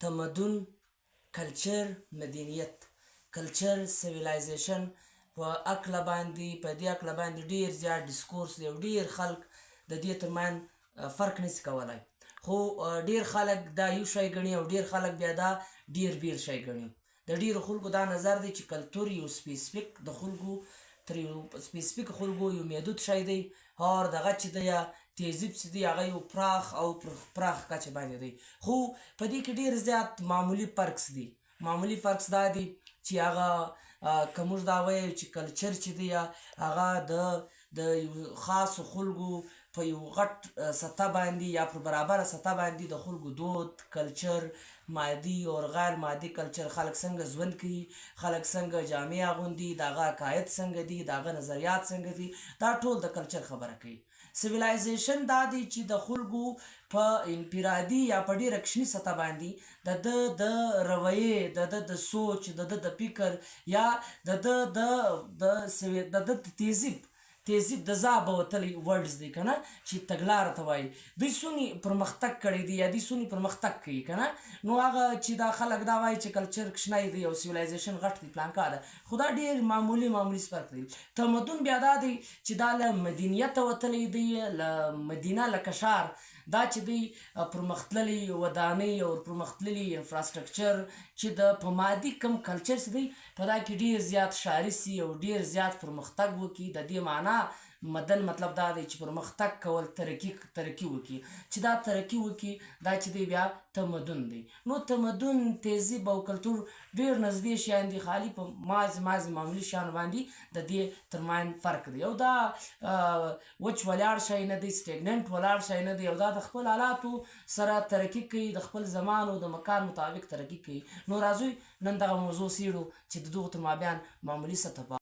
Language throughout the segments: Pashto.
تمدن، کلچر، مدنیت، کلچر، سیویلایزیشن په هکله باندې په دې هکله باندې ډېر زیات ډسکورس دی او ډېر خلک د دې ترمنځ فرق نشي کولی، خو ډېر خلک دا یو شی ګڼي او ډېر خلک بیا دا ډېر بیل شی ګڼي. د ډېرو خلکو دا نظر دی چې کلتور یو سپیسیفیک د خلکو تر یو سپیسیفیک خلکو یو محدود شی دی، اور دغه چې دی تهذیب چې دی هغه یو پراخ او پراخ کچې باندې دی. خو په دې کې ډېر زیات معمولي فرقس دي. معمولي فرقس دا دی چې هغه که موږ دا وایو چې کلچر چې دی هغه د یو خاصو خلکو په یو غټ سطح باندې یا پر برابره سطح باندې د خلکو دود، کلچر، مادي او غیر مادي کلچر، خلک څنګه ژوند کوي، خلک څنګه جامې اغوندي، د هغه عقاید څنګه دي، د هغه نظریات څنګه دي، دا ټول د کلچر خبره کوي. سیویلایزیشن دا دی چې د خلکو په انفرادي یا په ډېره کوچني سطح باندې د رویې، د سوچ، د فکر یا د تهذیب د ځا به وتلی ورډز دی که نه چې تګلاره ته وایي. دوی څومره پرمختګ کړی دی یا دوی څومره پرمختګ کوي که نه، نو هغه چې دا خلک دا وایي چې کلچر کوچنی دی او سیویلایزیشن غټ دی پلانکا ده، خو دا ډېر معمولي فرق دی. تمدن بیا دا دی چې دا له مدنیته وتلی دی، له مدینه لکه ښار دا چې دی پرمختللي ودانۍ او پرمختللي انفراسټرکچر چې د په مادي کم کلچر چې دی په دا کې ډېر زیات ښاري سي او ډېر زیات پرمختګ وکړي. د دې معنا مدن مطلب دا دی چې پرمختګ کول، ترقي وکړي. چې دا ترقي وکړي دا چې دی بیا تمدن دی. نو تمدن، تهذیب او کلتور ډېر نږدې شیان دي، خالي په مازې معمولي شیانو باندې د دې ترمنځ فرق دی. او دا وچ ولاړ شی نه دی، سټیګننټ ولاړ شی نه دی، او دا د خپل حالاتو سره ترقي کوي، د خپل زمان او د مکان مطابق ترقي کوي. نو راځئ نن دغه موضوع څېړو چې د دغو تر مابین معمولي څه تفاوت.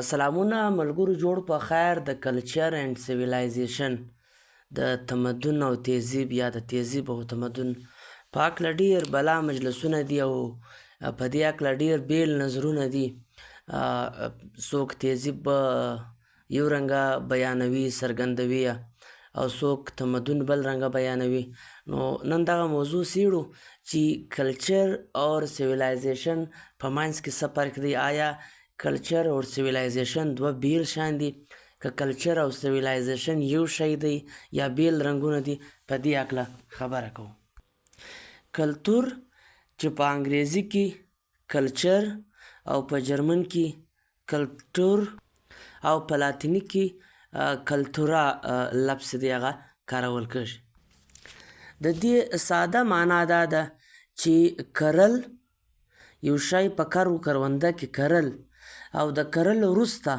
سلامونه ملګرو، جوړ په خیر. د کلچر اینډ سیویلایزیشن، د تمدن او تهذیب یا د تهذیب او تمدن په هکله ډېر بلا مجلسونه دي او په دې هکله ډېر بیل نظرونه دي. څوک تهذیب یو رنګه بیانوي، څرګندوي، او څوک تمدن بل رنګه بیانوي. نو نن دغه موضوع څېړو چې کلچر اور سیویلایزیشن په منځ کې څه فرق دی. آیا کلچر او سیویلایزیشن دوه بیل شیان دي؟ که کلچر او سیویلایزیشن یو شی دی یا بیل رنګونه دي؟ په دې هکله خبره کوو. کلتور چې په انګریزي کې کلچر او په جرمن کې کلتور او په لاتیني کې کلتورا لفظ دی هغه کارول کېږي. د دې ساده معنا دا ده چې کرل، یو شی په کرونده کې کرل او د کرل وروسته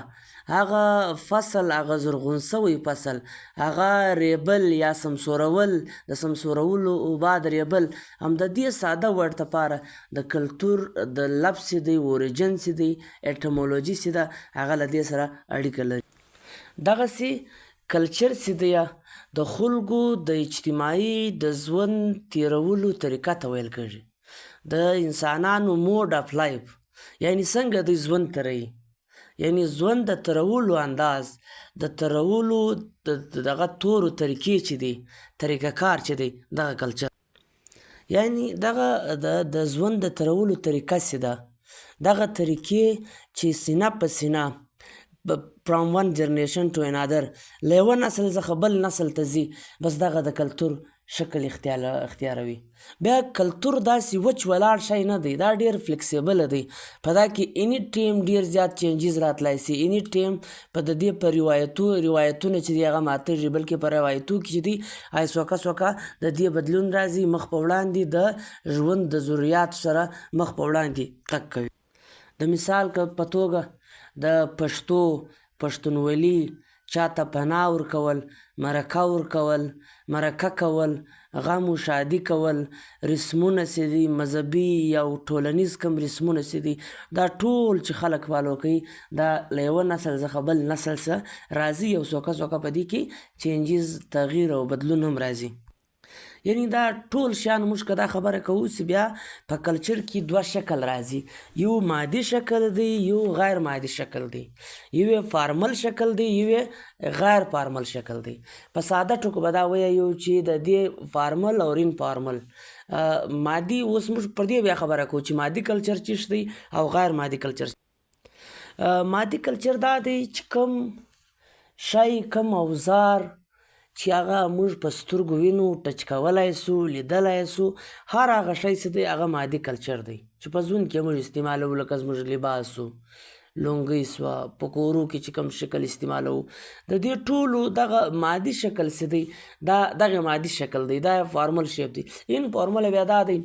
هغه فصل، هغه زرغون سوی فصل، هغه ریبل یا سمسورول، د سمسورولو بعد ریبل، هم د دې ساده ورډ دپاره د کلتور د لفظ چې دی، اوریجن چې دی، ایټمولوجي چې ده، هغه له دې سره اړیکه لري. دغسې کلچر چې دی د خلکو د اجتماعي د ژوند تیرولو طریقه ته ویل کېږي. د انسانانو موډ اف لایف، یعنی څنګه دوی ژوند تیروي، یعنی ژوند د تیرولو انداز، د تیرولو دغه تورو طریقې چې دی، طریقه کار چې دی، دغه کلچر. یعنی دغه د ژوند د تیرولو طریقه چې ده، دغه طریقې چې سینه په سینه from one generation to another، له یوه نسل څخه بل نسل ته ځي، بس دغه د کلتور شکل اختیاروي. بیا کلتور داسې وچ ولاړ شی نه دی، دا ډېر فلیکسیبل دی. په دا کې اني ټایم ډېر زیات چینجز راتلی سي. اني ټایم په د دې په روایتونه چې دي هغه ماتېږي، بلکې په روایتو کې چې دي څوکه د دې بدلون راځي، مخ په وړاندې د ژوند د ضروریاتو سره مخ په وړاندې تګ کوي. د مثال په توګه د پښتونولي، چاته پناه ورکول، مرکه کول، غم و شادي کول، رسمونه چې دي مذهبي او ټولنیز کم رسمونه چې دي، دا ټول چې خلک فالو کوي، دا له یوه نسل څخه بل نسل څخه راځي او څوکه په دې کې چینجز، تغییر او بدلون هم راځي. یعنی دا ټول شیان موږ که دا خبره کوو چې بیا په کلچر کې دوه شکل راځي، یو مادي شکل دی، یو غیر مادي شکل دی، یو فارمل شکل دی، یو غیر فارمل شکل دی. په ساده ټکو به دا وایو چې د دې فارمل او ان فارمل مادي، اوس موږ پر دې بیا خبره کوو چې مادي کلچر چیش دی او غیر مادي کلچر. مادي کلچر دا دی چې کوم شی، کوم اوزار چې هغه موږ په سترګو وینو، ټچ کولی سو، لیدلی سو، هر هغه شی چې دی هغه مادي کلچر دی چې په ژوند کې موږ استعمالوو. لکه زموږ لباس و، لونګۍ سوه، په کورو کې چې کوم شکل استعمالوو، د دې ټولو دغه مادي شکل چې دی دا دغه مادي شکل دی، دا فارمل شیپ دی. ان فارمل بیا دا دی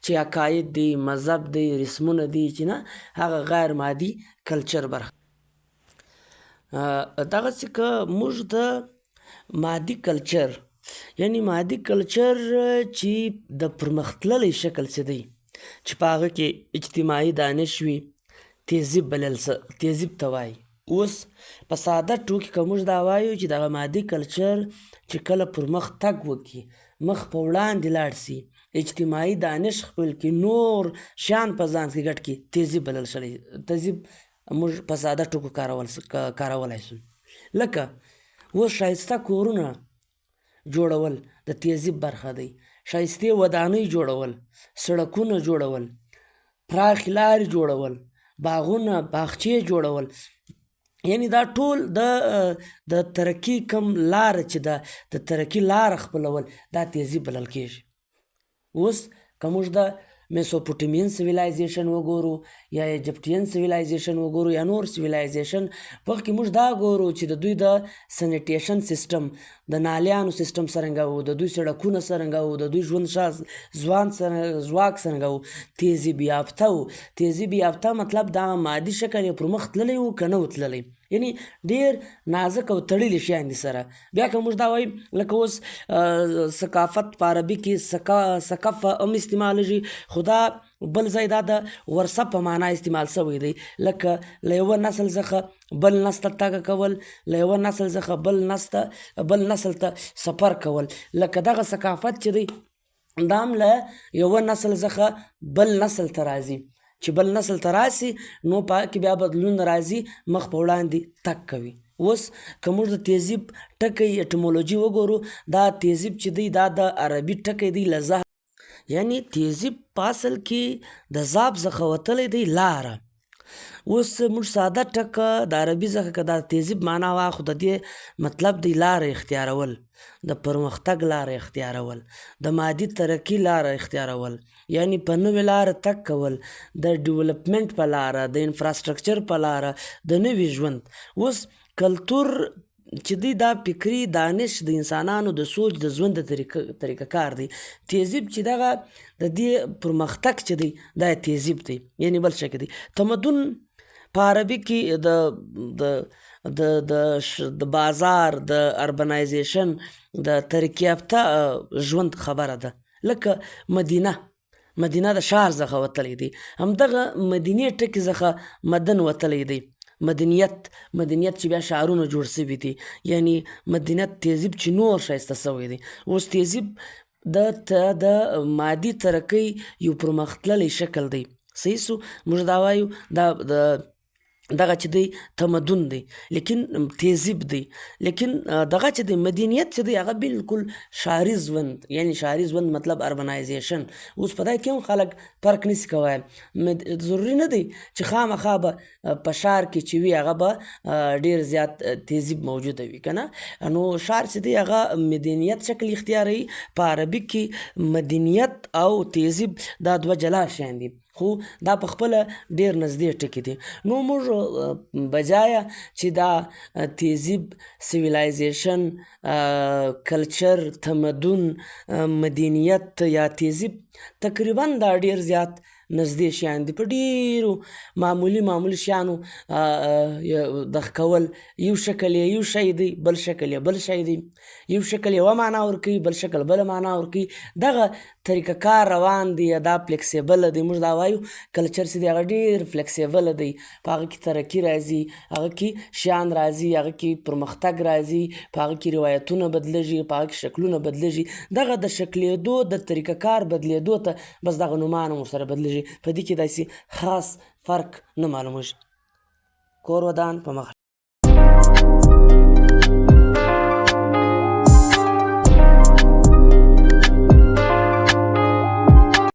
چې عقاید دی، مذهب دی، رسمونه دی چې نه هغه غیر مادي کلچر برخه. دغسې که موږ د مادي کلچر، یعنی مادي کلچر چې د پرمختللی شکل څه دی چې په هغه کې اجتماعي دانش وي، تهذیب تهذیب ته وایي. اوس په ساده ټوکې که موږ دا وایو چې دغه مادي کلچر چې کله پرمختګ وکړي، مخ په وړاندې لاړ سي، اجتماعي دانش خپل کړي، نور شیان په ځان کې ګډ کړي، تهذیب بلل شوی. تهذیب موږ په ساده ټکو کارولی شو. لکه اوس ښایسته کورونه جوړول د تهذیب برخه دی، ښایستې ودانۍ جوړول، سړکونه جوړول، پراخې لارې جوړول، باغونه، باغچې جوړول، یعنی دا ټول د ترقي کم لاره چې ده، د ترقي لاره خپلول، دا تهذیب بلل کېږي. اوس که موږ د میسوپوټیمین سیویلایزیشن وګورو یا ایجپټین سیویلایزیشن وګورو یا نور سیویلایزیشن، په هغه کې موږ دا ګورو چې د دوی د سنیټیشن سیسټم، د نالیانو سیسټم څرنګه و، د دوی سړکونه څرنګه و، د دوی ژوند ځواک څرنګه و، تهذیب یافته و. تهذیب یافته مطلب دا مادي شکل یې پر مخ تللی و که نه و تللی، یعنی ډېر نازک او تړلي شیان دي سره. بیا که موږ دا وایو لکه اوس ثقافت په عربي کې ثقافه هم استعمالیږي، خو دا بل ځای دا د ورثه په معنا استعمال شوی دی، لکه له یوه نسل څخه بل نسل تګ کول، له یوه نسل څخه بل نسل ته سفر کول. لکه دغه ثقافت چې دی دا هم له یوه نسل څخه بل نسل ته راځي، چې بل نسل ته راسي نو په هغه کې بیا بدلون راځي، مخ په وړاندې تګ کوي. اوس که موږ د تهذیب ټکی اټیمولوژي وګورو، دا تهذیب چې دی دا د عربي ټکی دی له، یعنی تهذیب په اصل کې د ذاب څخه وتلی دی لاره. اوس موږ ساده ټکه د عربي څخه که دا تهذیب معنا واخلو، د دې مطلب دی لاره اختیارول، د پرمختګ لاره اختیارول، د مادي ترقي لاره اختیارول، یعنی په نوې لاره تګ کول، د ډیولپمنټ په لاره، د انفراسټرکچر په لاره، د نوي ژوند. اوس کلتور چې دی دا فکري دانش د انسانانو د سوچ د ژوند د طریقه کار دی. تهذیب چې دغه د دې پرمختګ چې دی دا تهذیب دی، یعنی بل شکل دی. تمدن په عربي کې د بازار، د اربنایزیشن، د ترقي یافته ژوند خبره ده. لکه مدینه د ښار څخه وتلی دی، همدغه مدینې ټکي څخه مدن وتلی دی. مدنیت چې بیا ښارونه جوړ شوي دي، یعنی مدنیت تهذیب چې نور ښایسته شوی دی. اوس تهذیب د مادي ترقۍ یو پرمختللی شکل دی. صحیح سو، موږ دا وایو دغه چې دی تمدن دی، لیکن تهذیب دی. لیکن دغه چې دی مدنیت چې دی هغه بالکل ښاري ژوند، یعنی ښاري ژوند مطلب اربنایزیشن. اوس په دغه کې هم خلک فرق نشي کولی، ضروري نه دی چې خامخا به په ښار کې چې وي هغه به ډېر زیات تهذیب موجوده وي که نه. نو ښار چې دی هغه مدنیت شکل اختیاروي. په عربي کې مدنیت او تهذیب دا دوه جلا شیان دي، خو دا په خپله ډېر نږدې ټکي دي. نو موږ بجایه چې دا تهذیب، سیویلایزیشن، کلچر، تمدن، مدنیت یا تهذیب تقریبا دا ډېر زیات نږدې شیان دي. په ډېرو معمولي شیانو دغه کول، یو شکل یې یو شی دی، بل شکل یې بل شی دی، یو شکل یوه معنا ورکوي، بل شکل بله معنا ورکوي. دغه طریقه کار روان دی، دا فلیکسیبله دی. موږ دا وایو کلچر چې دی هغه ډېر فلیکسیبله دی، په هغه کې ترقي راځي، هغه کې شیان راځي، هغه کې پرمختګ راځي، په هغه کې روایتونه بدلېږي، په هغه کې شکلونه بدلېږي. دغه د شکلېدو د طریقه کار بدلېدو ته بس دغه نومان هم ورسره بدلېږي. په دې کې داسې خاص فرق نه معلومېږي. کور ودان په مخه